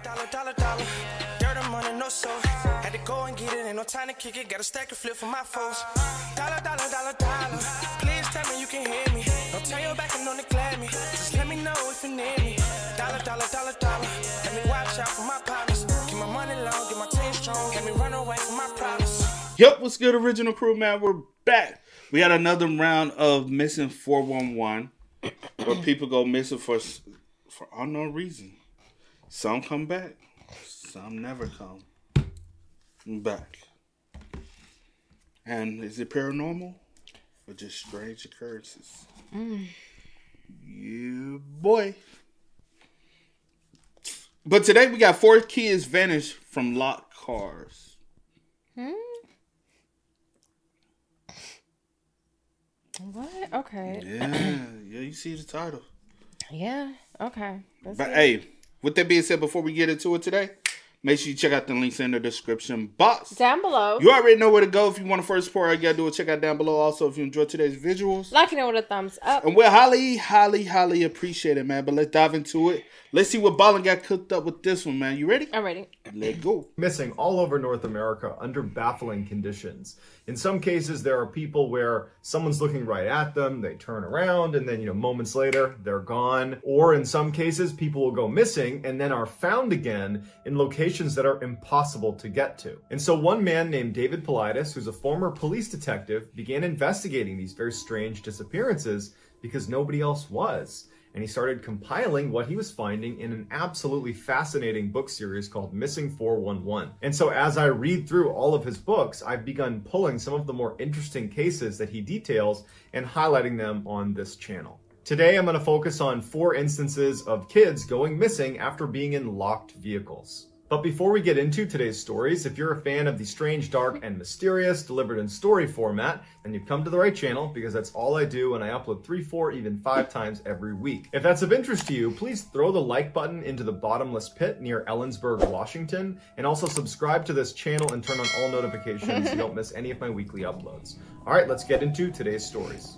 Dollar, dollar, dollar. Dirt and money, no soul. Had to go and get it, ain't no time to kick it. Got a stack and flip for my foes. Dollar, dollar, dollar, dollar. Please tell me you can hear me. Don't turn your back and don't neglect me. Just let me know if you need me. Dollar, dollar, dollar, dollar. Let me watch out for my partners. Keep my money long, get my team strong. Let me run away from my problems. Yep, what's good, original crew, man? We're back. We had another round of missing 411, where people go missing for unknown reason. Some come back, some never come back. And is it paranormal or just strange occurrences? Yeah, boy. But today we got 4 kids vanished from locked cars. What? Okay. Yeah, you see the title. Yeah, okay. But hey, with that being said, before we get into it today, make sure you check out the links in the description box. Down below. You already know where to go if you want to first support. All you gotta do is check out down below. Also, if you enjoyed today's visuals, like it with a thumbs up. And we're highly appreciate it, man. But let's dive into it. Let's see what Ballin got cooked up with this one, man. You ready? I'm ready. Let's go. Missing all over North America under baffling conditions. In some cases, there are people where someone's looking right at them, they turn around, and then, moments later, they're gone. Or in some cases, people will go missing and then are found again in locations that are impossible to get to. And so one man named David Politis, who's a former police detective, began investigating these very strange disappearances because nobody else was. And he started compiling what he was finding in an absolutely fascinating book series called Missing 411. And so as I read through all of his books, I've begun pulling some of the more interesting cases that he details and highlighting them on this channel. Today, I'm going to focus on 4 instances of kids going missing after being in locked vehicles. But before we get into today's stories, if you're a fan of the strange, dark, and mysterious delivered in story format, then you've come to the right channel because that's all I do and I upload 3, 4, even 5 times every week. If that's of interest to you, please throw the like button into the bottomless pit near Ellensburg, Washington, and also subscribe to this channel and turn on all notifications so you don't miss any of my weekly uploads. All right, let's get into today's stories.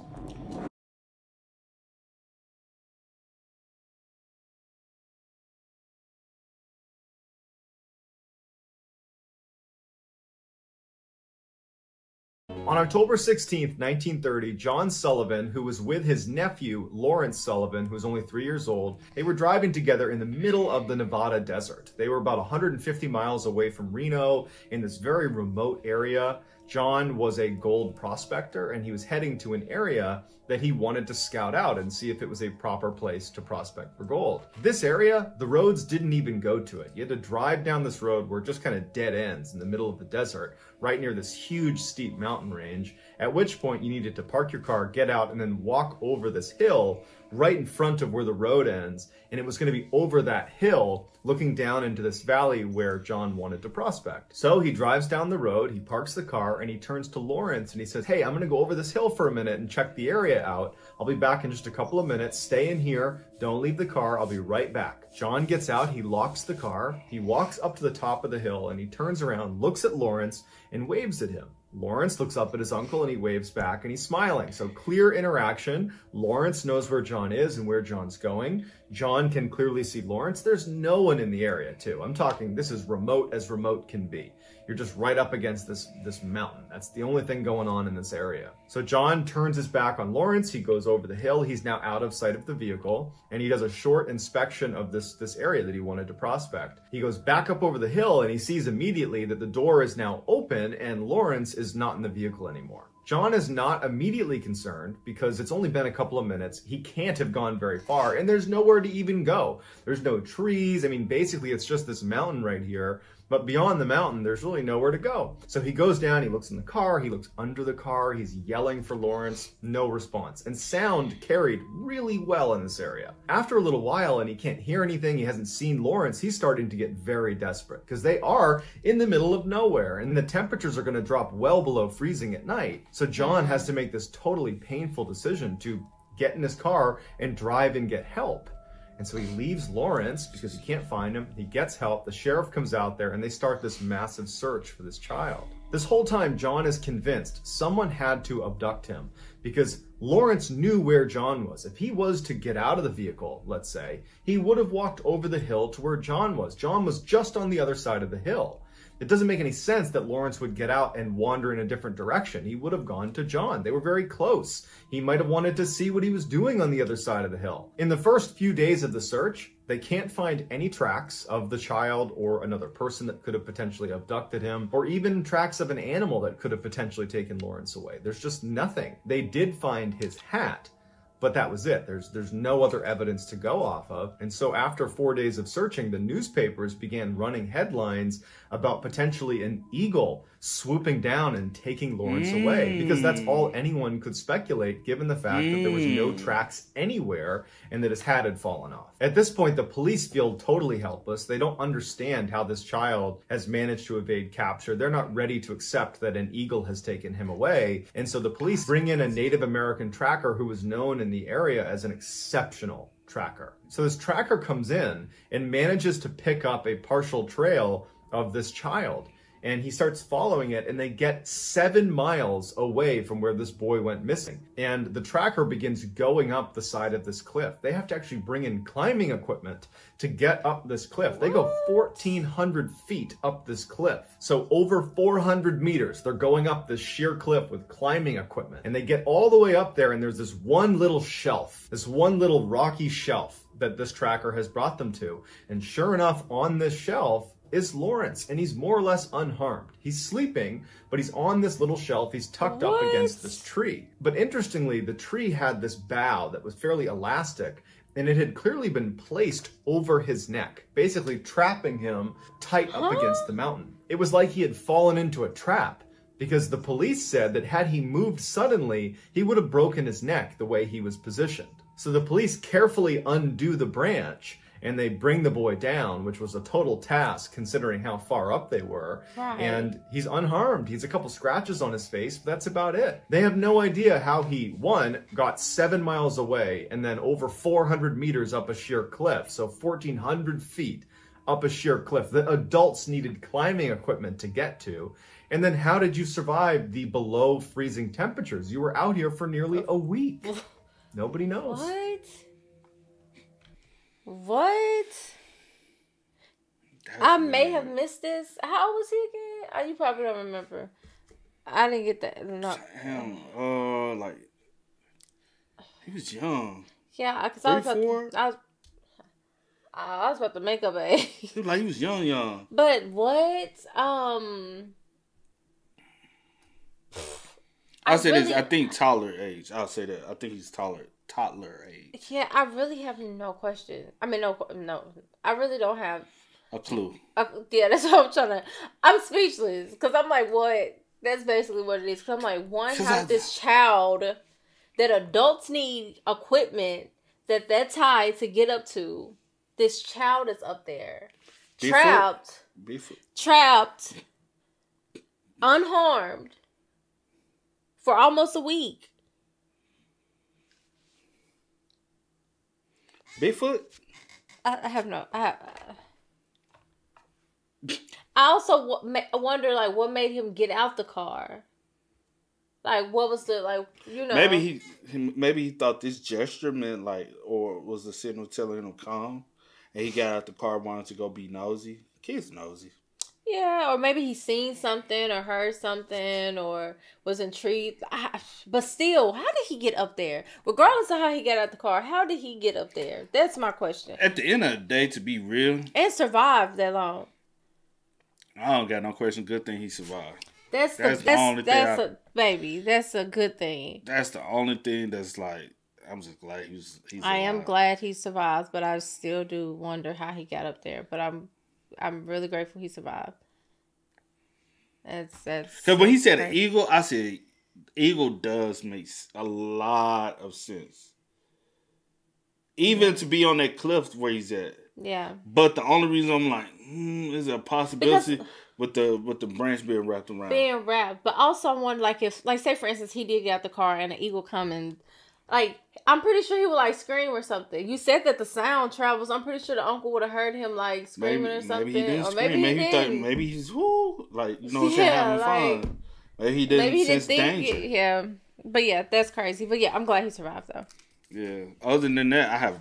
On October 16th, 1930, John Sullivan, who was with his nephew, Lawrence Sullivan, who was only 3 years old, they were driving together in the middle of the Nevada desert. They were about 150 miles away from Reno in this very remote area. John was a gold prospector and he was heading to an area that he wanted to scout out and see if it was a proper place to prospect for gold. This area, the roads didn't even go to it. You had to drive down this road where it just kind of dead ends in the middle of the desert, right near this huge steep mountain range, at which point you needed to park your car, get out, and then walk over this hill right in front of where the road ends. And it was going to be over that hill looking down into this valley where John wanted to prospect. So he drives down the road, he parks the car, and he turns to Lawrence and he says, "Hey, I'm going to go over this hill for a minute and check the area out. I'll be back in just a couple of minutes. Stay in here. Don't leave the car. I'll be right back." John gets out, he locks the car, he walks up to the top of the hill, and he turns around, looks at Lawrence, and waves at him. Lawrence looks up at his uncle and he waves back and he's smiling. So clear interaction. Lawrence knows where John is and where John's going. John can clearly see Lawrence. There's no one in the area too. I'm talking, this is remote as remote can be. You're just right up against this mountain. That's the only thing going on in this area. So John turns his back on Lawrence. He goes over the hill. He's now out of sight of the vehicle and he does a short inspection of this area that he wanted to prospect. He goes back up over the hill and he sees immediately that the door is now open and Lawrence is not in the vehicle anymore. John is not immediately concerned because it's only been a couple of minutes. He can't have gone very far and there's nowhere to even go. There's no trees. I mean, basically it's just this mountain right here. But beyond the mountain, there's really nowhere to go. So he goes down, he looks in the car, he looks under the car, he's yelling for Lawrence, no response. And sound carried really well in this area. After a little while and he can't hear anything, he hasn't seen Lawrence, he's starting to get very desperate because they are in the middle of nowhere and the temperatures are going to drop well below freezing at night. So John has to make this totally painful decision to get in his car and drive and get help. And so he leaves Lawrence because he can't find him. He gets help. The sheriff comes out there and they start this massive search for this child. This whole time, John is convinced someone had to abduct him because Lawrence knew where John was. If he was to get out of the vehicle, let's say, he would have walked over the hill to where John was. John was just on the other side of the hill. It doesn't make any sense that Lawrence would get out and wander in a different direction. He would have gone to John. They were very close. He might have wanted to see what he was doing on the other side of the hill. In the first few days of the search, they can't find any tracks of the child or another person that could have potentially abducted him, or even tracks of an animal that could have potentially taken Lawrence away. There's just nothing. They did find his hat, but that was it. There's no other evidence to go off of. And so after 4 days of searching, the newspapers began running headlines about potentially an eagle swooping down and taking Lawrence away, because that's all anyone could speculate given the fact that there was no tracks anywhere and that his hat had fallen off. At this point, the police feel totally helpless. They don't understand how this child has managed to evade capture. They're not ready to accept that an eagle has taken him away. And so the police bring in a Native American tracker who was known in the area as an exceptional tracker. So this tracker comes in and manages to pick up a partial trail of this child. And he starts following it, and they get 7 miles away from where this boy went missing. And the tracker begins going up the side of this cliff. They have to actually bring in climbing equipment to get up this cliff. They go 1,400 feet up this cliff. So over 400 meters, they're going up this sheer cliff with climbing equipment. And they get all the way up there, and there's this one little shelf, this one little rocky shelf that this tracker has brought them to. And sure enough, on this shelf is Lawrence, and he's more or less unharmed. He's sleeping, but he's on this little shelf. He's tucked up against this tree. But interestingly, the tree had this bough that was fairly elastic, and it had clearly been placed over his neck, basically trapping him tight up against the mountain. It was like he had fallen into a trap, because the police said that had he moved suddenly, he would have broken his neck the way he was positioned. So the police carefully undo the branch, and they bring the boy down, which was a total task considering how far up they were. Right. And he's unharmed. He's a couple scratches on his face, but that's about it. They have no idea how he, one, got 7 miles away and then over 400 meters up a sheer cliff, so 1,400 feet up a sheer cliff that adults needed climbing equipment to get to. And then how did you survive the below freezing temperatures? You were out here for nearly a week. Nobody knows. What? I may have missed this. How old was he again? You probably don't remember. I didn't get that. No. Damn. Like he was young. Yeah, because I was about to make up age. He was young. But what? I say this. I think toddler age. I'll say that. I think he's toddler age. Yeah, I really have no question. I mean, no. I really don't have a clue. Yeah, that's what I'm trying to. I'm speechless because I'm like, what? That's basically what it is. Because I'm like, one, how this child that adults need equipment that they're tied to get up to. This child is up there, trapped, unharmed for almost a week. Bigfoot? I have no. I also wonder, like, what made him get out the car. Like, what was the, like, you know? Maybe he thought this gesture meant, like, or was the signal telling him to calm, and he got out the car, wanted to go be nosy. Kid's nosy. Yeah, or maybe he seen something or heard something or was intrigued. But still, how did he get up there? Regardless of how he got out the car, how did he get up there? That's my question. At the end of the day, to be real. And survive that long. I don't got no question. Good thing he survived. That's the only thing. Baby, that's a good thing. That's the only thing that's like, I'm just glad he's I am glad he survived, but I still do wonder how he got up there. But I'm really grateful he survived. That's because when he said an eagle, I said eagle does make a lot of sense. Even to be on that cliff where he's at. Yeah. But the only reason I'm like, is there a possibility with the branch being wrapped around? Being wrapped. But also I wonder, like, if, like, say for instance he did get out the car and an eagle come and, like, I'm pretty sure he would, like, scream or something. You said that the sound travels. I'm pretty sure the uncle would have heard him, like, screaming or something. Maybe he didn't scream. Maybe he thought, maybe he's, like, you know what I'm saying, having fun. Maybe he didn't sense danger. Yeah. But yeah, that's crazy. But yeah, I'm glad he survived though. Yeah. Other than that, I have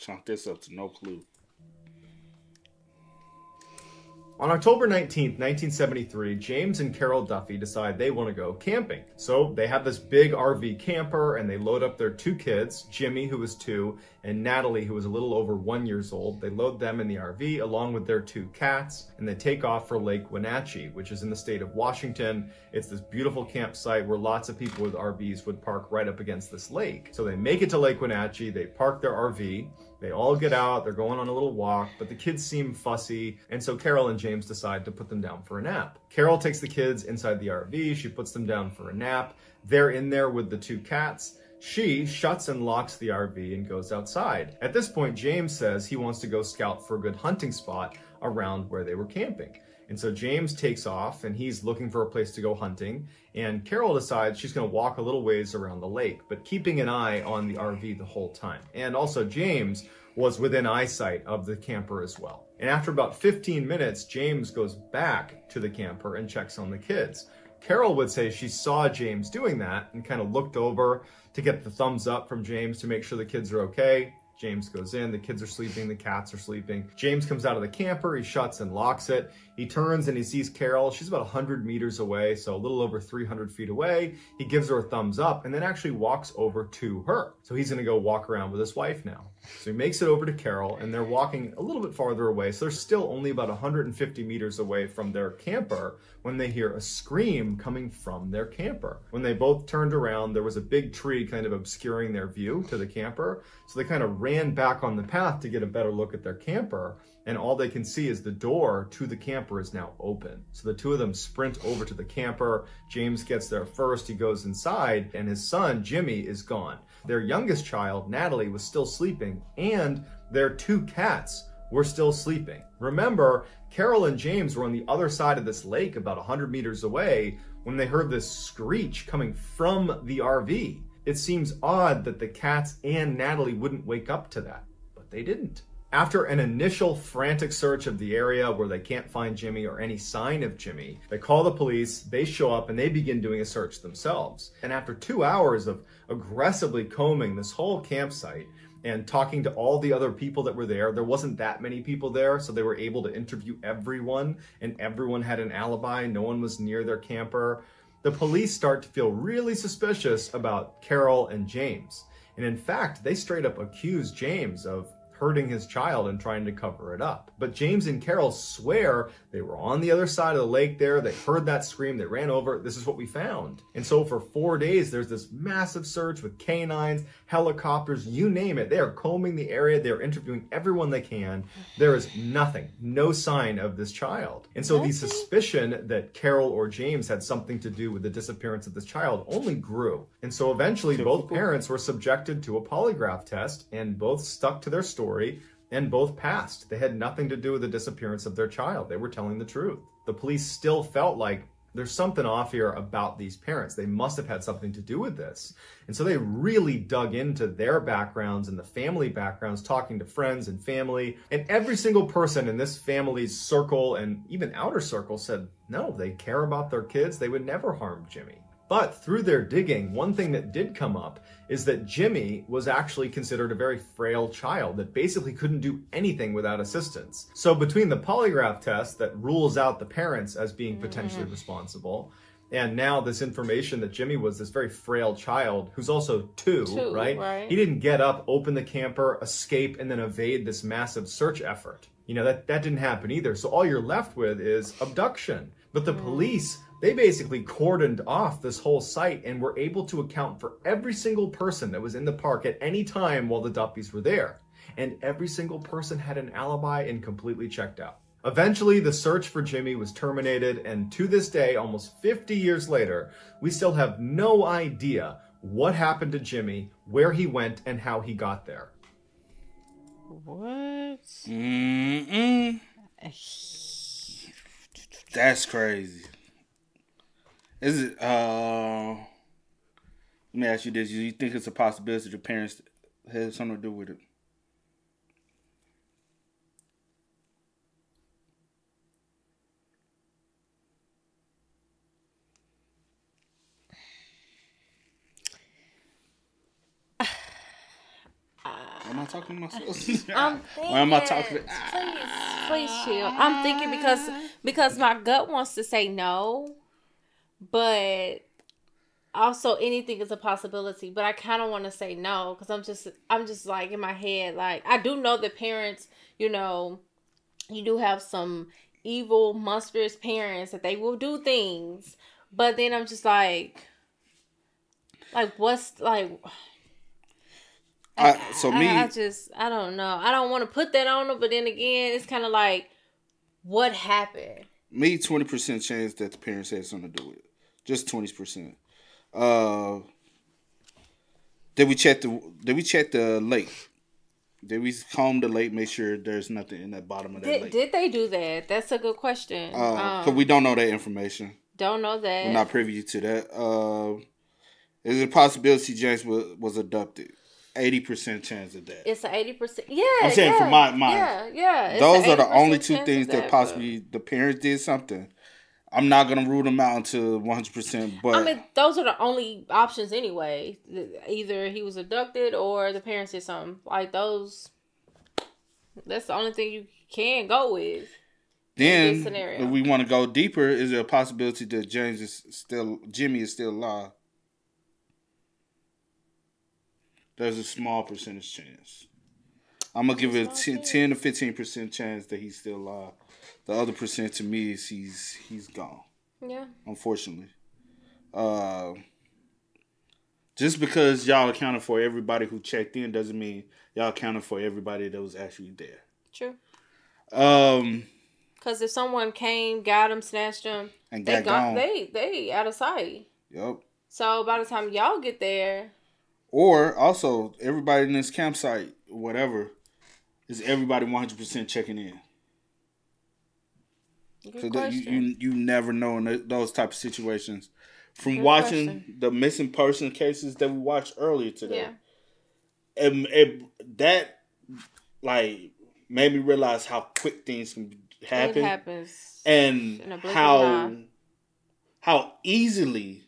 chunked this up to no clue. On October 19th, 1973, James and Carol Duffy decide they want to go camping. So they have this big RV camper and they load up their 2 kids, Jimmy, who was 2, and Natalie, who was a little over 1 year old. They load them in the RV along with their 2 cats, and they take off for Lake Wenatchee, which is in the state of Washington. It's this beautiful campsite where lots of people with RVs would park right up against this lake. So they make it to Lake Wenatchee, they park their RV, they all get out, they're going on a little walk, but the kids seem fussy, and so Carol and James decide to put them down for a nap. Carol takes the kids inside the RV, she puts them down for a nap. They're in there with the 2 cats. She shuts and locks the RV and goes outside. At this point, James says he wants to go scout for a good hunting spot around where they were camping. And so James takes off and he's looking for a place to go hunting. And Carol decides she's going to walk a little ways around the lake, but keeping an eye on the RV the whole time. And also James was within eyesight of the camper as well. And after about 15 minutes, James goes back to the camper and checks on the kids. Carol would say she saw James doing that and kind of looked over to get the thumbs up from James to make sure the kids are okay. James goes in, the kids are sleeping, the cats are sleeping. James comes out of the camper, he shuts and locks it. He turns and he sees Carol. She's about 100 meters away, so a little over 300 feet away. He gives her a thumbs up and then actually walks over to her. So he's gonna go walk around with his wife now. So he makes it over to Carol and they're walking a little bit farther away. So they're still only about 150 meters away from their camper when they hear a scream coming from their camper. When they both turned around, there was a big tree kind of obscuring their view to the camper. So they kind of ran back on the path to get a better look at their camper. And all they can see is the door to the camper is now open. So the 2 of them sprint over to the camper. James gets there first, he goes inside, and his son, Jimmy, is gone. Their youngest child, Natalie, was still sleeping, and their 2 cats were still sleeping. Remember, Carol and James were on the other side of this lake about 100 meters away when they heard this screech coming from the RV. It seems odd that the cats and Natalie wouldn't wake up to that, but they didn't. After an initial frantic search of the area where they can't find Jimmy or any sign of Jimmy, they call the police, they show up, and they begin doing a search themselves. And after 2 hours of aggressively combing this whole campsite and talking to all the other people that were there, there wasn't that many people there, so they were able to interview everyone, and everyone had an alibi, no one was near their camper. The police start to feel really suspicious about Carol and James. And in fact, they straight up accuse James of hurting his child and trying to cover it up. But James and Carol swear they were on the other side of the lake there, they heard that scream, they ran over, this is what we found. And so for 4 days, there's this massive search with canines, helicopters, you name it. They are combing the area, they're interviewing everyone they can. There is nothing, no sign of this child. And so the suspicion that Carol or James had something to do with the disappearance of this child only grew. And so eventually both parents were subjected to a polygraph test and both stuck to their story and both passed. They had nothing to do with the disappearance of their child. They were telling the truth. The police still felt like there's something off here about these parents. They must have had something to do with this. And so they really dug into their backgrounds and the family backgrounds, talking to friends and family. And every single person in this family's circle and even outer circle said, no, they care about their kids. They would never harm Jimmy. But through their digging, one thing that did come up is that Jimmy was actually considered a very frail child that basically couldn't do anything without assistance. So between the polygraph test that rules out the parents as being potentially responsible, and now this information that Jimmy was this very frail child who's also two, right? He didn't get up, open the camper, escape, and then evade this massive search effort. You know, that didn't happen either. So all you're left with is abduction. But the police, they basically cordoned off this whole site and were able to account for every single person that was in the park at any time while the Duffys were there. And every single person had an alibi and completely checked out. Eventually, the search for Jimmy was terminated, and to this day, almost 50 years later, we still have no idea what happened to Jimmy, where he went, and how he got there. What? That's crazy. Is it, let me ask you this. Do you think it's a possibility that your parents had something to do with it? Am I talking to myself? I'm thinking. Or am I talking to... Please chill. I'm thinking because my gut wants to say no, but also anything is a possibility. But I kind of want to say no because I'm just like in my head, like I do know that parents, you know, you do have some evil, monstrous parents that they will do things, but then I'm just like what's like. I don't know. I don't want to put that on them, but then again, it's kind of like, what happened? Me, 20% chance that the parents had something to do with it. Just 20%. Did we check the lake? Did we comb the lake, make sure there's nothing in that bottom of that lake? Did they do that? That's a good question. Because we don't know that information. Don't know that. We're not privy to that. Is it a possibility James was abducted? 80% chance of that. It's an 80%. Yeah, I'm saying for my yeah. Those are the only two things that possibly the parents did something. I'm not gonna rule them out until 100%. But I mean, those are the only options anyway. Either he was abducted or the parents did something like those. That's the only thing you can go with. Then, in this scenario. if we want to go deeper, is there a possibility that Jimmy is still alive? There's a small percentage chance. I'm going to give it a 10 to 15% chance that he's still alive. The other percent to me is he's gone. Yeah. Unfortunately. Just because y'all accounted for everybody who checked in doesn't mean y'all accounted for everybody that was actually there. True. Because if someone came, got him, snatched him, and got gone. They out of sight. Yep. So by the time y'all get there... Or also, everybody in this campsite, whatever, is everybody 100% checking in. So that you never know in those type of situations. From watching the missing person cases that we watched earlier today, that like made me realize how quick things can happen. It happens, and how easily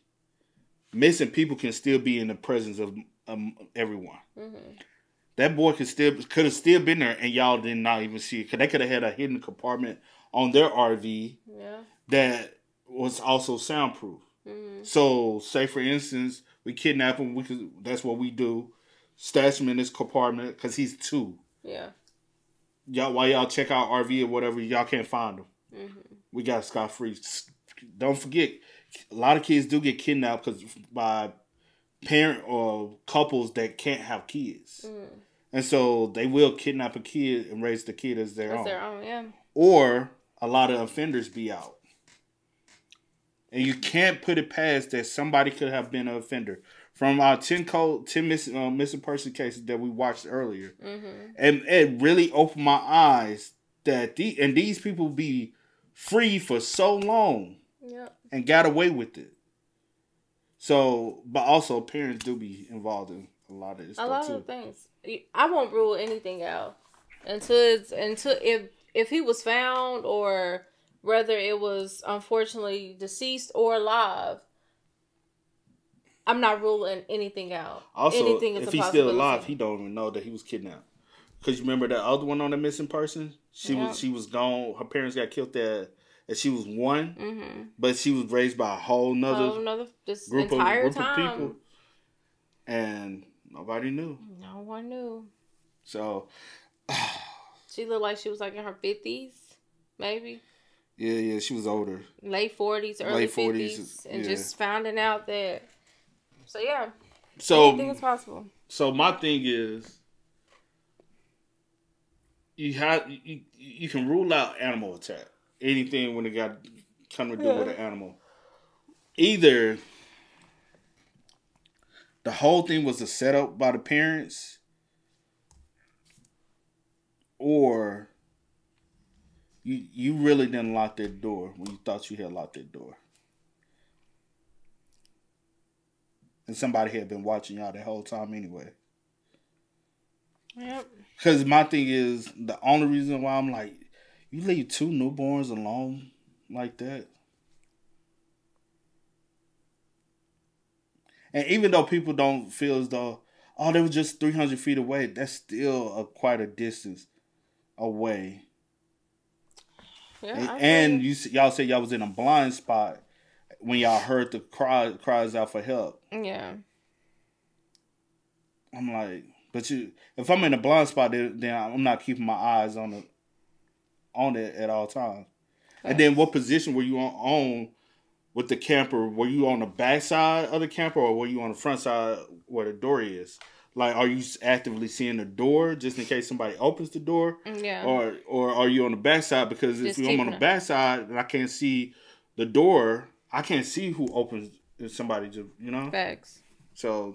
missing people can still be in the presence of everyone. Mm-hmm. That boy could have still been there, and y'all did not even see it. Because they could have had a hidden compartment on their RV that was also soundproof. Mm-hmm. So, say for instance, we kidnap him. That's what we do. Stash him in this compartment because he's 2. Yeah. While y'all check out RV or whatever, y'all can't find him. Mm-hmm. We got scot-free. Don't forget, a lot of kids do get kidnapped by parent or couples that can't have kids. Mm. And so they will kidnap a kid and raise the kid as their own. Yeah. Or a lot of offenders be out. And you can't put it past that somebody could have been an offender. From our 10 missing person cases that we watched earlier. Mm-hmm. And it really opened my eyes that these people be free for so long. Yep. And got away with it. So, but also parents do be involved in a lot of this stuff too. A lot of things. I won't rule anything out until if he was found or whether it was unfortunately deceased or alive. I'm not ruling anything out. Also, if he's still alive, he don't even know that he was kidnapped. Because you remember that other one on the missing person? She was gone. Her parents got killed there. And she was 1, mm-hmm. but she was raised by a whole nother group of people. And nobody knew. No one knew. So. She looked like she was like in her 50s, maybe. Yeah, she was older. Late 40s, early 50s. And just finding out that. So, yeah. So, anything is possible. So, my thing is. You can rule out animal attack. Anything when it got something to do with an animal. Either the whole thing was a setup by the parents, or you really didn't lock that door when you thought you had locked that door. And somebody had been watching y'all that whole time anyway. Yep. Because my thing is, the only reason why I'm like, you leave 2 newborns alone like that? And even though people don't feel as though, oh, they were just 300 feet away. That's still quite a distance away. Yeah, and y'all said y'all was in a blind spot when y'all heard the cries out for help. Yeah. I'm like, but if I'm in a blind spot, then I'm not keeping my eyes on it at all times. Okay. And then what position were you on with the camper? Were you on the back side of the camper, or were you on the front side where the door is? Like, are you actively seeing the door just in case somebody opens the door? Yeah. Or are you on the back side? Because if I'm on the back side and I can't see the door, I can't see who opens if somebody just, you know? Facts. So,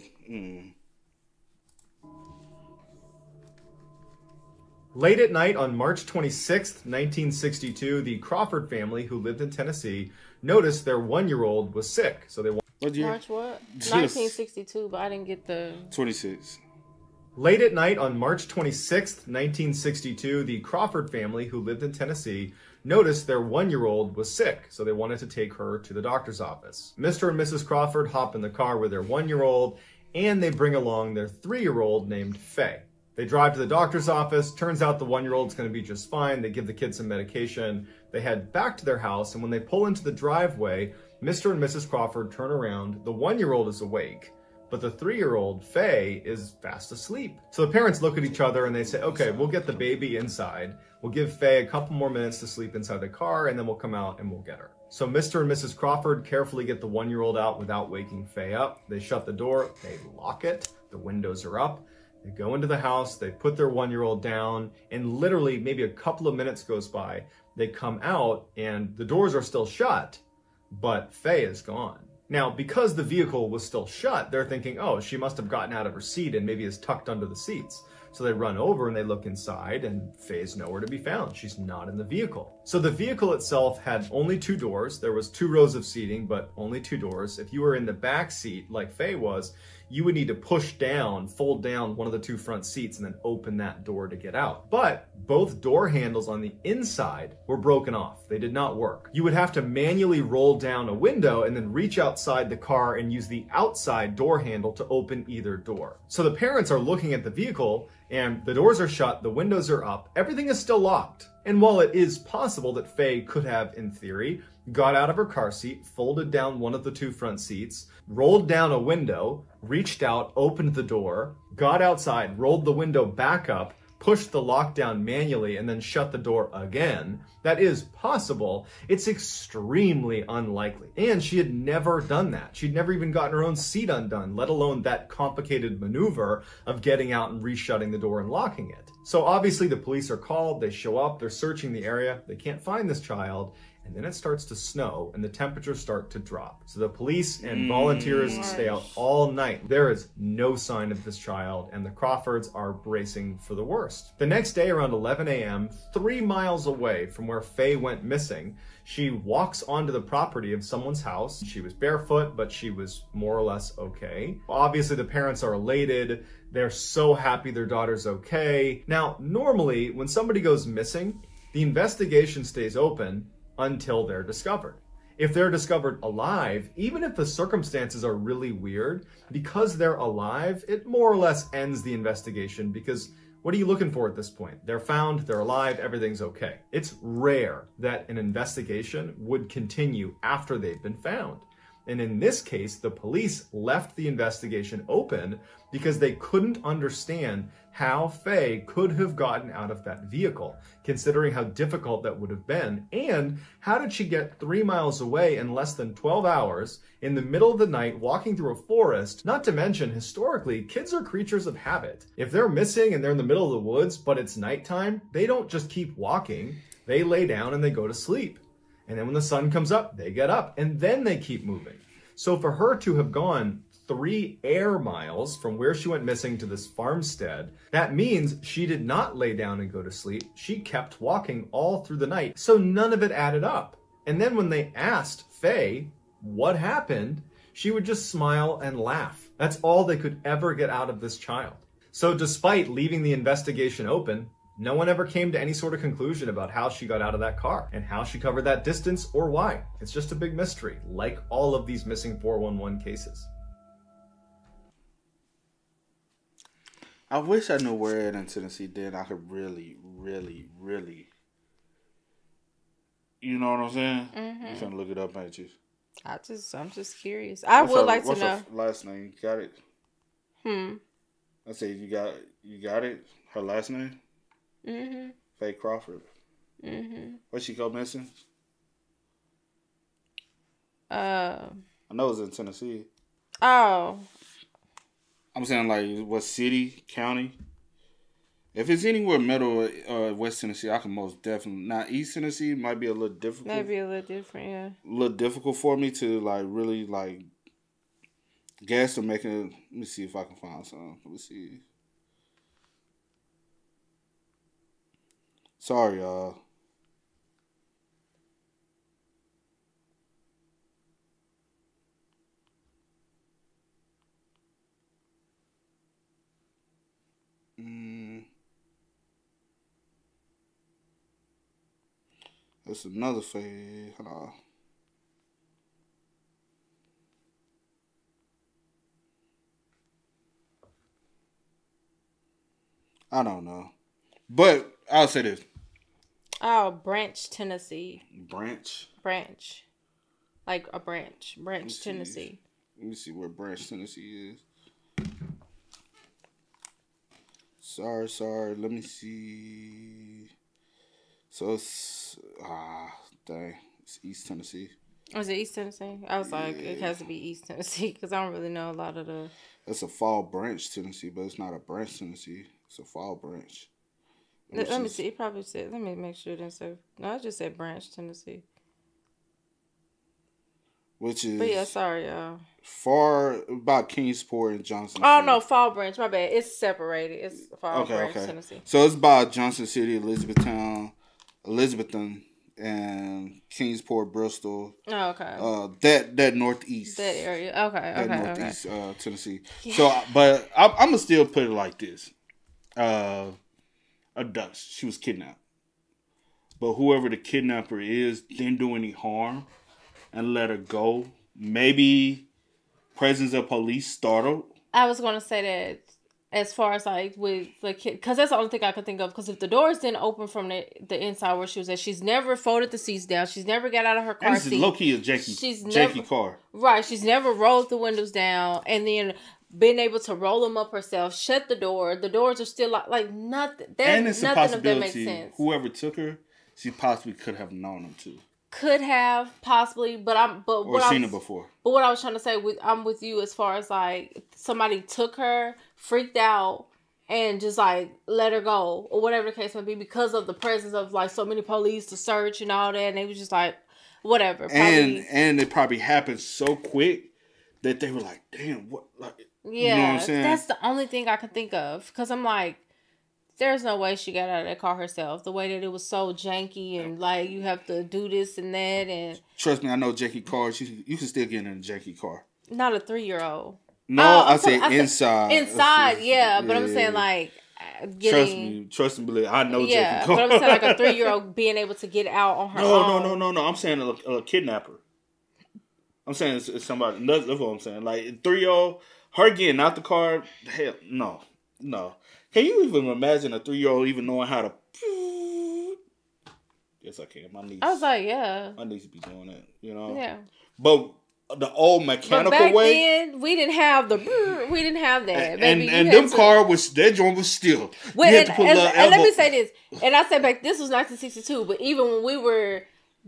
Late at night on March 26th, 1962, the Crawford family, who lived in Tennessee, noticed their 1-year-old was sick. So they March what? 1962, but I didn't get the... 26. Late at night on March 26th, 1962, the Crawford family, who lived in Tennessee, noticed their 1-year-old was sick, so they wanted to take her to the doctor's office. Mr. and Mrs. Crawford hop in the car with their 1-year-old, and they bring along their 3-year-old named Faye. They drive to the doctor's office. Turns out the 1-year-old's going to be just fine. They give the kid some medication. They head back to their house, and when they pull into the driveway, Mr. and Mrs. Crawford turn around. The 1-year-old is awake, but the 3-year-old, Faye, is fast asleep. So the parents look at each other and they say, okay, we'll get the baby inside. We'll give Faye a couple more minutes to sleep inside the car, and then we'll come out and we'll get her. So Mr. and Mrs. Crawford carefully get the 1-year-old out without waking Faye up. They shut the door, they lock it, the windows are up. They go into the house, they put their 1-year-old down, and literally maybe a couple of minutes goes by. They come out and the doors are still shut, but Faye is gone. Now, because the vehicle was still shut, they're thinking, oh, she must have gotten out of her seat and maybe is tucked under the seats. So they run over and they look inside, and Faye's nowhere to be found. She's not in the vehicle. So the vehicle itself had only 2 doors. There was 2 rows of seating, but only 2 doors. If you were in the back seat, like Faye was, you would need to push down, fold down one of the 2 front seats and then open that door to get out. But both door handles on the inside were broken off. They did not work. You would have to manually roll down a window and then reach outside the car and use the outside door handle to open either door. So the parents are looking at the vehicle, and the doors are shut, the windows are up, everything is still locked. And while it is possible that Faye could have, in theory, got out of her car seat, folded down one of the 2 front seats, rolled down a window, reached out, opened the door, got outside, rolled the window back up, pushed the lockdown manually, and then shut the door again, that is possible. It's extremely unlikely. And she had never done that. She'd never even gotten her own seat undone, let alone that complicated maneuver of getting out and reshutting the door and locking it. So obviously the police are called, they show up, they're searching the area, they can't find this child, and then it starts to snow and the temperatures start to drop. So the police and volunteers stay out all night. There is no sign of this child, and the Crawfords are bracing for the worst. The next day around 11 a.m., 3 miles away from where Faye went missing, she walks onto the property of someone's house. She was barefoot, but she was more or less okay. Obviously the parents are elated. They're so happy their daughter's okay. Now, normally when somebody goes missing, the investigation stays open until they're discovered. If they're discovered alive, even if the circumstances are really weird, because they're alive, it more or less ends the investigation, because what are you looking for at this point? They're found, they're alive, everything's okay. It's rare that an investigation would continue after they've been found. And in this case, the police left the investigation open because they couldn't understand how Faye could have gotten out of that vehicle, considering how difficult that would have been. And how did she get 3 miles away in less than 12 hours in the middle of the night walking through a forest? Not to mention, historically, kids are creatures of habit. If they're missing and they're in the middle of the woods, but it's nighttime, they don't just keep walking. They lay down and they go to sleep. And then when the sun comes up, they get up and then they keep moving. So for her to have gone 3 air miles from where she went missing to this farmstead, that means she did not lay down and go to sleep. She kept walking all through the night. So none of it added up. And then when they asked Faye what happened, she would just smile and laugh. That's all they could ever get out of this child. So despite leaving the investigation open, no one ever came to any sort of conclusion about how she got out of that car and how she covered that distance or why. It's just a big mystery, like all of these missing 411 cases. I wish I knew where at in Tennessee. Then I could really, you know what I'm saying? You trying to look it up, ain't you? I'm just curious. I would like to know. What's her last name? You got it? I said you got it? Her last name? Faye Crawford. Where'd she go missing? I know it's in Tennessee. Oh. I'm saying like what city, county? If it's anywhere middle or West Tennessee, I can most definitely. Not East Tennessee might be a little difficult. Maybe a little different, yeah. A little difficult for me to like really like guess or make it. Let me see if I can find something. Let me see. Sorry, y'all. That's another phase. Hold on. I don't know. But I'll say this. Oh, Branch, Tennessee. Branch? Branch. Like a branch. Branch, Tennessee. Let me see where Branch, Tennessee is. Sorry. Let me see. So it's dang, it's East Tennessee. Oh, is it East Tennessee? I was like, it has to be East Tennessee because I don't really know a lot of the. It's a Fall Branch, Tennessee, but it's not a Branch, Tennessee. It's a Fall Branch. Let me see. It probably said. Let me make sure it didn't say. No, it just said Branch, Tennessee. Which is. But yeah, sorry, y'all. Far about Kingsport and Johnson. Oh City. no, Fall Branch. My bad. It's separated. It's Fall Branch, Tennessee. So it's by Johnson City, Elizabethton, and Kingsport, Bristol. Oh, okay. That northeast. That area. Okay. Northeast, Tennessee. Yeah. So, but I'm gonna still put it like this: a dust. She was kidnapped, but whoever the kidnapper is didn't do any harm and let her go. Maybe presence of police startled. I was gonna say that. As far as like with the kid, because that's the only thing I could think of. Because if the doors didn't open from the inside where she was at, she's never folded the seats down. She's never got out of her car and this seat. Is low key a janky car. Right. She's never rolled the windows down and then been able to roll them up herself. Shut the door. The doors are still like nothing. And it's nothing a possibility. Of that makes sense. Whoever took her, she possibly could have known them too. Could have possibly, or seen it before. But what I was trying to say, I'm with you as far as like somebody took her, freaked out, and just like let her go or whatever the case may be because of the presence of like so many police to search and all that, and they was just like whatever. Probably, and it probably happened so quick that they were like, damn, what? Like, yeah, you know what I'm saying? That's the only thing I can think of because I'm like. There's no way she got out of that car herself. The way that it was so janky and like you have to do this and that and trust me, I know janky cars. You can still get in a janky car. Not a 3-year-old. No, I say inside. Inside, yeah, but I'm saying like getting. Trust me, I know janky cars. But I'm saying like a 3-year-old being able to get out on her own. No. I'm saying a kidnapper. I'm saying it's somebody. That's what I'm saying. Like a 3-year-old, her getting out the car. Hell, no. Can you even imagine a 3-year-old even knowing how to? Yes, I can. My niece. I was like, yeah. My niece be doing that, you know. Yeah. But the old mechanical back way. Then, we didn't have we didn't have that. And them car was that joint was still. Well, and let me say this, and I said back this was 1962, but even when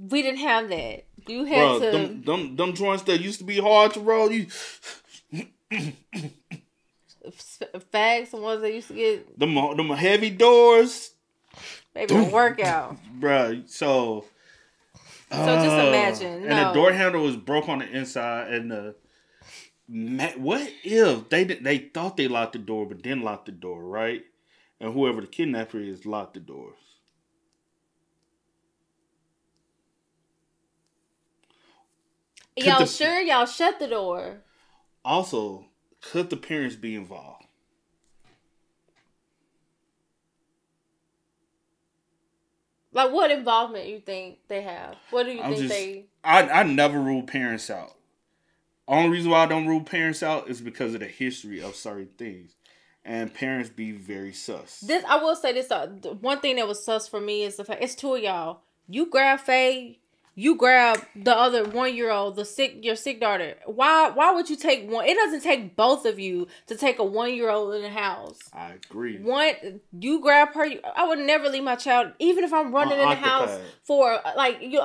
we didn't have that. You had to them joints that used to be hard to roll. You. Fags, the ones that used to get them heavy doors. Maybe a workout, bruh. So just imagine. And the door handle was broke on the inside, and what if they thought they locked the door, but didn't lock the door, right? And whoever the kidnapper is locked the doors. Y'all shut the door. Also, could the parents be involved? Like, what involvement you think they have? What do you think they... I never rule parents out. Only reason why I don't rule parents out is because of the history of certain things. and parents be very sus. This I will say this. One thing that was sus for me is the fact it's two of y'all. You grab Faye. You grab the other 1-year-old, your sick daughter. Why would you take one? It doesn't take both of you to take a 1-year-old in the house. I agree. You grab her. I would never leave my child, even if I'm running in the house for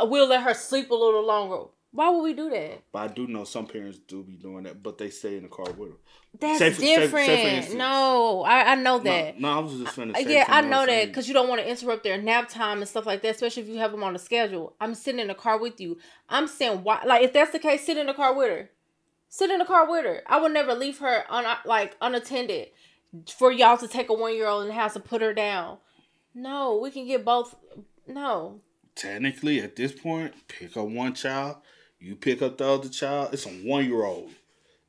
we'll let her sleep a little longer. Why would we do that? But I do know some parents do be doing that, but they stay in the car with them. That's different. No, I know that. No, I was just finna say. Yeah, I know that because you don't want to interrupt their nap time and stuff like that, especially if you have them on a schedule. I'm sitting in the car with you. I'm saying, why? Like, if that's the case, sit in the car with her. Sit in the car with her. I would never leave her unattended for y'all to take a 1-year-old in the house and put her down. No, we can get both. No. Technically, at this point, pick up one child. You pick up the other child. It's a 1-year-old.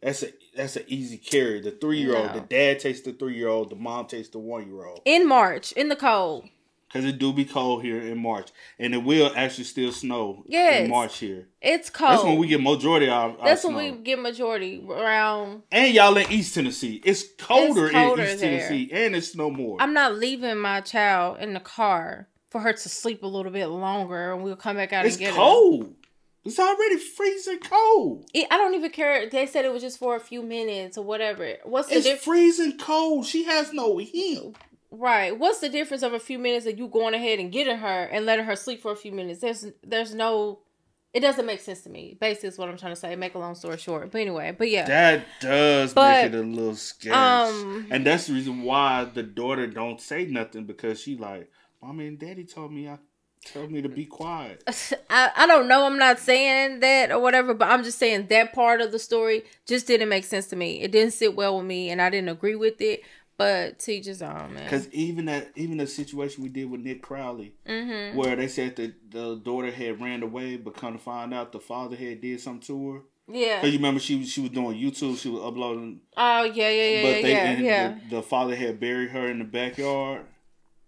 That's an easy carry. The 3-year-old, the dad takes the 3-year-old, the mom takes the 1-year-old. In March, in the cold. Because it do be cold here in March. And it will actually still snow in March here. It's cold. That's when we get majority of our That's snow. when we get majority around. And y'all in East Tennessee. It's colder in East Tennessee. And it snow more. I'm not leaving my child in the car for her to sleep a little bit longer and we'll come back out and get her. It's cold. It's already freezing cold. I don't even care. They said it was just for a few minutes or whatever. What's the difference? It's freezing cold. She has no heat. Right. What's the difference of a few minutes of you going ahead and getting her and letting her sleep for a few minutes? There's no... It doesn't make sense to me. Basically, is what I'm trying to say. Make a long story short. But anyway, yeah. That does make it a little scary. And that's the reason why the daughter don't say nothing, because she like, Mommy and Daddy told me to be quiet. I don't know. I'm not saying that or whatever, but I'm just saying that part of the story just didn't make sense to me. It didn't sit well with me, and I didn't agree with it. But to just man. Because even the situation we did with Nick Crowley, where they said that the daughter had ran away, but come to find out the father had did something to her. Yeah. Because you remember she was doing YouTube, she was uploading. Oh yeah. The father had buried her in the backyard.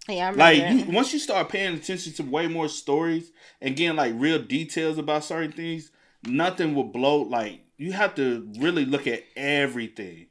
Yeah, I remember that. Once you start paying attention to way more stories and getting like real details about certain things, nothing will blow. Like, you have to really look at everything.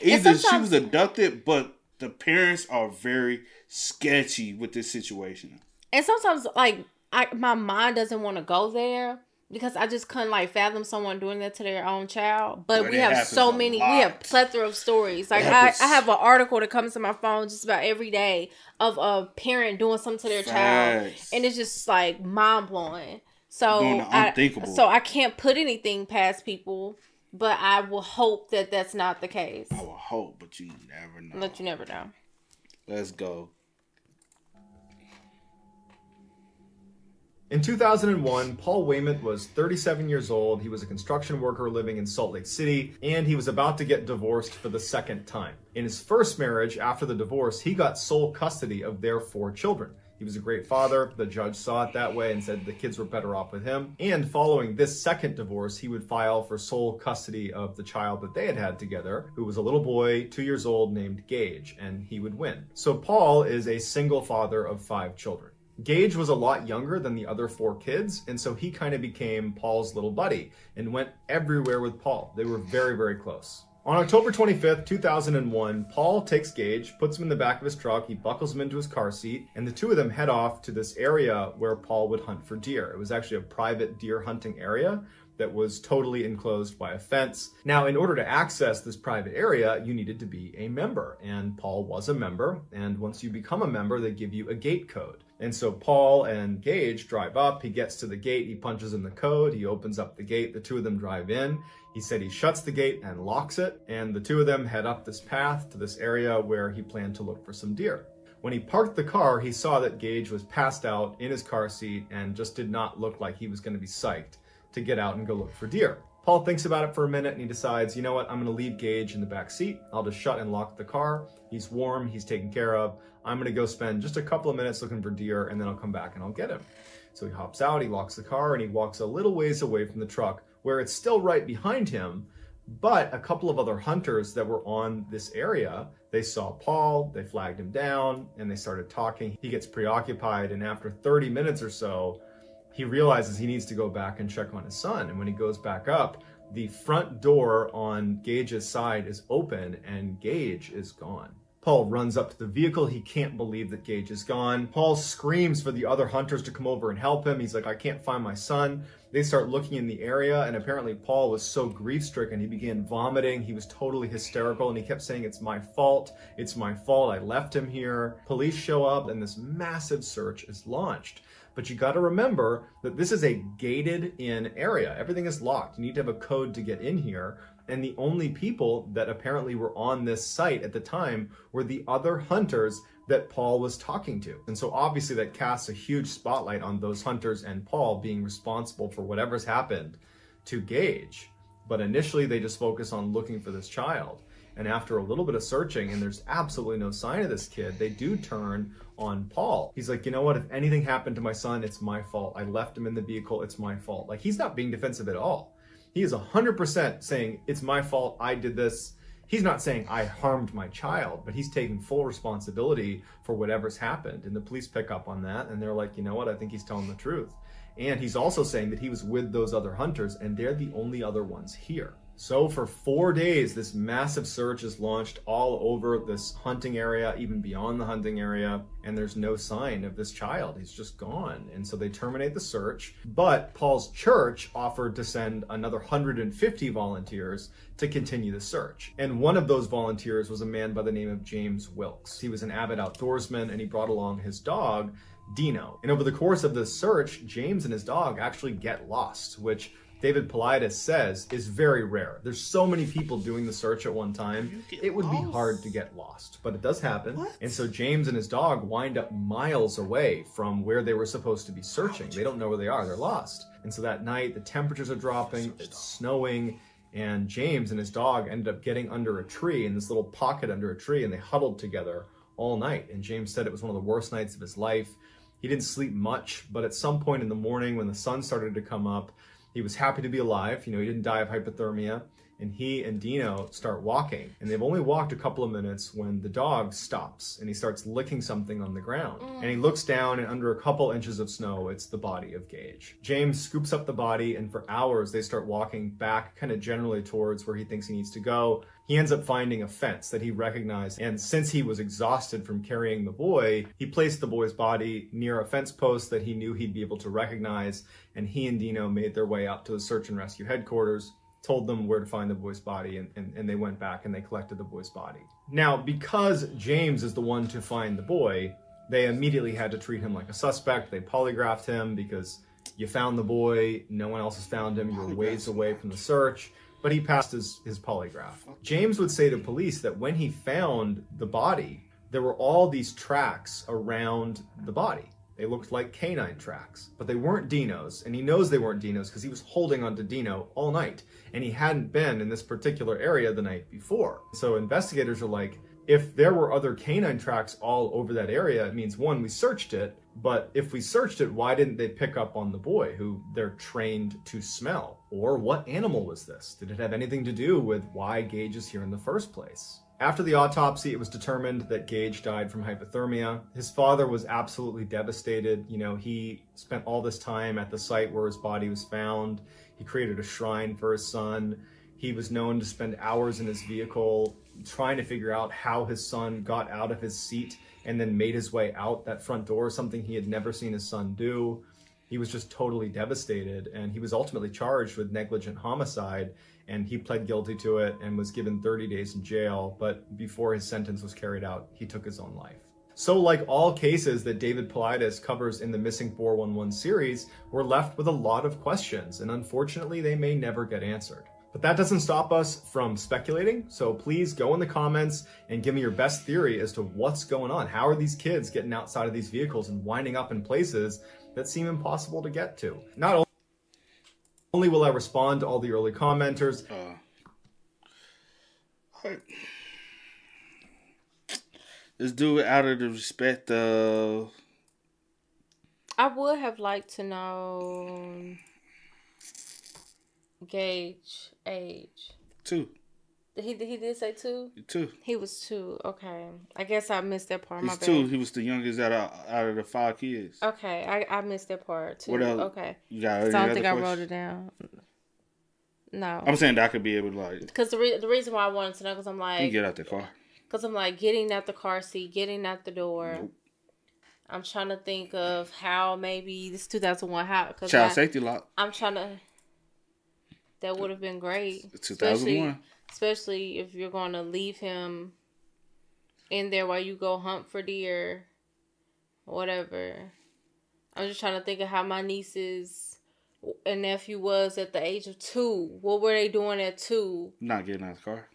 Either she was abducted, but the parents are very sketchy with this situation. And sometimes, my mind doesn't want to go there because I just couldn't fathom someone doing that to their own child. But we have so many, we have plethora of stories. Like I have an article that comes to my phone just about every day of a parent doing something to their child, and it's just mind blowing. So I can't put anything past people. But I will hope that that's not the case. I will hope, but you never know. But you never know. Let's go. In 2001, Paul Wayment was 37 years old. He was a construction worker living in Salt Lake City, and he was about to get divorced for the second time. In his first marriage, after the divorce, he got sole custody of their 4 children. He was a great father. The judge saw it that way and said the kids were better off with him. And following this second divorce, he would file for sole custody of the child that they had together, who was a little boy, 2 years old, named Gage, and he would win. So Paul is a single father of 5 children. Gage was a lot younger than the other 4 kids, and so he kind of became Paul's little buddy and went everywhere with Paul. They were very, very close. On October 25th, 2001, Paul takes Gage, puts him in the back of his truck, he buckles him into his car seat, and the two of them head off to this area where Paul would hunt for deer. It was actually a private deer hunting area that was totally enclosed by a fence. Now, in order to access this private area, you needed to be a member, and Paul was a member, and once you become a member, they give you a gate code. And so Paul and Gage drive up, he gets to the gate, he punches in the code, he opens up the gate, the two of them drive in. He said he shuts the gate and locks it, and the two of them head up this path to this area where he planned to look for some deer. When he parked the car, he saw that Gage was passed out in his car seat and just did not look like he was going to be psyched to get out and go look for deer. Paul thinks about it for a minute and he decides, you know what, I'm going to leave Gage in the back seat. I'll just shut and lock the car. He's warm, he's taken care of. I'm going to go spend just a couple of minutes looking for deer and then I'll come back and I'll get him. So he hops out, he locks the car, and he walks a little ways away from the truck where it's still right behind him, but a couple of other hunters that were on this area, they saw Paul, they flagged him down, and they started talking. He gets preoccupied, and after 30 minutes or so, he realizes he needs to go back and check on his son. And when he goes back up, the front door on Gage's side is open and Gage is gone. Paul runs up to the vehicle. He can't believe that Gage is gone. Paul screams for the other hunters to come over and help him. He's like, I can't find my son. They start looking in the area, and apparently Paul was so grief-stricken, he began vomiting. He was totally hysterical, and he kept saying, it's my fault. It's my fault. I left him here. Police show up, and this massive search is launched. But you got to remember that this is a gated-in area. Everything is locked. You need to have a code to get in here. And the only people that apparently were on this site at the time were the other hunters that Paul was talking to. And so obviously that casts a huge spotlight on those hunters and Paul being responsible for whatever's happened to Gage. But initially they just focus on looking for this child. And after a little bit of searching, and there's absolutely no sign of this kid, they do turn on Paul. He's like, you know what? If anything happened to my son, it's my fault. I left him in the vehicle. It's my fault. Like, he's not being defensive at all. He is 100% saying, it's my fault, I did this. He's not saying, I harmed my child, but he's taking full responsibility for whatever's happened. And the police pick up on that, and they're like, you know what, I think he's telling the truth. And he's also saying that he was with those other hunters, and they're the only other ones here. So for 4 days, this massive search is launched all over this hunting area, even beyond the hunting area, and there's no sign of this child. He's just gone. And so they terminate the search, but Paul's church offered to send another 150 volunteers to continue the search. And one of those volunteers was a man by the name of James Wilkes. He was an avid outdoorsman, and he brought along his dog, Dino. And over the course of this search, James and his dog actually get lost, which David Paulides says is very rare. There's so many people doing the search at one time, it would be hard to get lost, but it does happen. What? And so James and his dog wind up miles away from where they were supposed to be searching. They don't know where they are, they're lost. And so that night, the temperatures are dropping, it's snowing, and James and his dog ended up getting under a tree, in this little pocket under a tree, and they huddled together all night. And James said it was one of the worst nights of his life. He didn't sleep much, but at some point in the morning when the sun started to come up, he was happy to be alive. You know, he didn't die of hypothermia. And he and Dino start walking. And they've only walked a couple of minutes when the dog stops and he starts licking something on the ground. And he looks down, and under a couple inches of snow, it's the body of Gage. James scoops up the body, and for hours they start walking back kind of generally towards where he thinks he needs to go. He ends up finding a fence that he recognized, and since he was exhausted from carrying the boy, he placed the boy's body near a fence post that he knew he'd be able to recognize, and he and Dino made their way out to the search and rescue headquarters, told them where to find the boy's body, and they went back and they collected the boy's body. Now, because James is the one to find the boy, they immediately had to treat him like a suspect. They polygraphed him because you found the boy, no one else has found him, you're ways away from the search. But he passed his polygraph. James would say to police that when he found the body, there were all these tracks around the body. They looked like canine tracks, but they weren't Dino's, and he knows they weren't Dino's because he was holding onto Dino all night, and he hadn't been in this particular area the night before. So investigators are like, if there were other canine tracks all over that area, it means, one, we searched it, but if we searched it, why didn't they pick up on the boy, who they're trained to smell? Or what animal was this? Did it have anything to do with why Gage is here in the first place? After the autopsy, it was determined that Gage died from hypothermia. His father was absolutely devastated. You know, he spent all this time at the site where his body was found. He created a shrine for his son. He was known to spend hours in his vehicle trying to figure out how his son got out of his seat and then made his way out that front door, something he had never seen his son do. He was just totally devastated, and he was ultimately charged with negligent homicide, and he pled guilty to it and was given 30 days in jail, but before his sentence was carried out, he took his own life. So like all cases that David Paulides covers in the Missing 411 series, we're left with a lot of questions, and unfortunately they may never get answered. But that doesn't stop us from speculating, so please go in the comments and give me your best theory as to what's going on. How are these kids getting outside of these vehicles and winding up in places that seem impossible to get to? Not only will I respond to all the early commenters, let's do it out of the respect of... I would have liked to know Gage age. 2. He did say 2? 2. He was 2. Okay. I guess I missed that part. He's My bad. 2. He was the youngest out of the 5 kids. Okay. I missed that part too. What else? Okay. You got I don't think I question? wrote it down. No. I'm saying that I could be able to like. Because the reason why I wanted to know, because I'm like, you get out the car. Because I'm like getting out the car seat, getting out the door. Nope. I'm trying to think of how maybe this 2001 how child safety lock. I'm trying to. That would have been great. 2001. Especially if you're going to leave him in there while you go hunt for deer, whatever. I'm just trying to think of how my nieces and nephew was at the age of 2. What were they doing at 2? Not getting out of the car.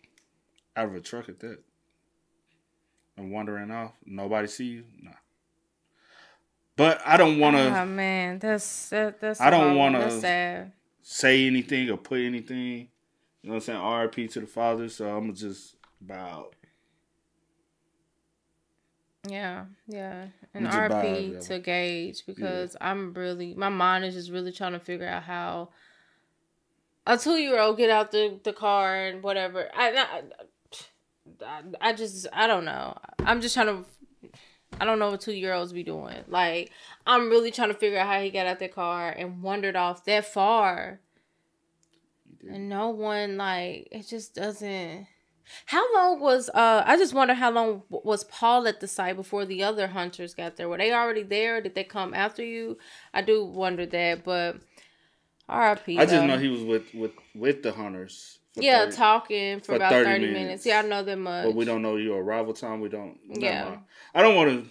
Out of a truck at that. And wandering off. Nobody see you? Nah. But I don't want to. Oh man, that's. I don't want to say anything or put anything. You know what I'm saying? RIP to the father. So I'm gonna just bow. Yeah, and RIP to Gage because I'm really my mind is just really trying to figure out how a 2-year-old get out the car and whatever. I don't know. I'm just trying to. I don't know what 2-year-olds be doing. Like, I'm really trying to figure out how he got out that car and wandered off that far. And no one, like, it just doesn't. How long was, I just wonder how long was Paul at the site before the other hunters got there? Were they already there? Did they come after you? I do wonder that, but RIP. I just know he was with the hunters. Talking for about 30 minutes. Yeah, I know that much. But we don't know your arrival time. We don't. Yeah. I don't want to.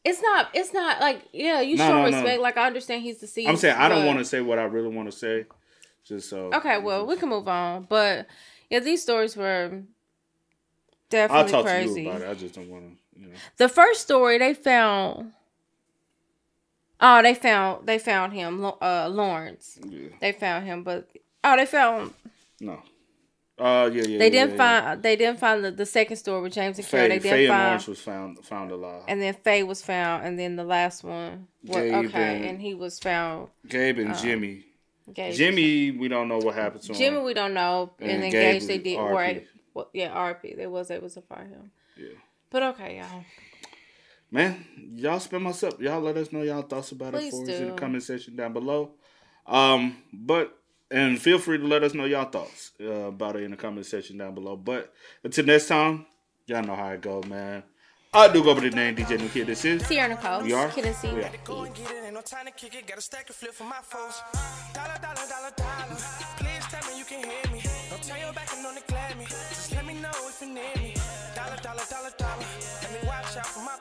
It's not like, you show respect. Like, I understand he's deceased. I'm saying I don't want to say what I really want to say. Just so. Okay, well, we can move on. But, yeah, these stories were definitely I'll talk crazy. to you about it. I just don't want to, The first story, they found... Oh, they found him, Lawrence. Yeah. They found him, but... Oh, they found... No. Yeah. They didn't find the second story with James and Carol. Faye and Lawrence was found alive. And then Faye was found, and then the last one... and he was found... Gabe and Jimmy. Jimmy, we don't know what happened to him. Jimmy, we don't know. And then Gage, they did... RP. RP. They was able to find him. Yeah. But okay, y'all. Man, y'all spin us up. Y'all let us know y'all thoughts about it for us in the comment section down below. And feel free to let us know y'all thoughts about it in the comment section down below. But until next time, y'all know how it goes, man. I do go by the name DJ New Kid. This is Sierra Nicole. We are. Kid and Cee. We are. Go and get it, ain't no time to kick it. Got a stack of flip for my foes. Dollar. Please tell me you can hear me. Don't turn your back and don't neglect me. Just let me know if you need me. Dollar. Let me watch out for my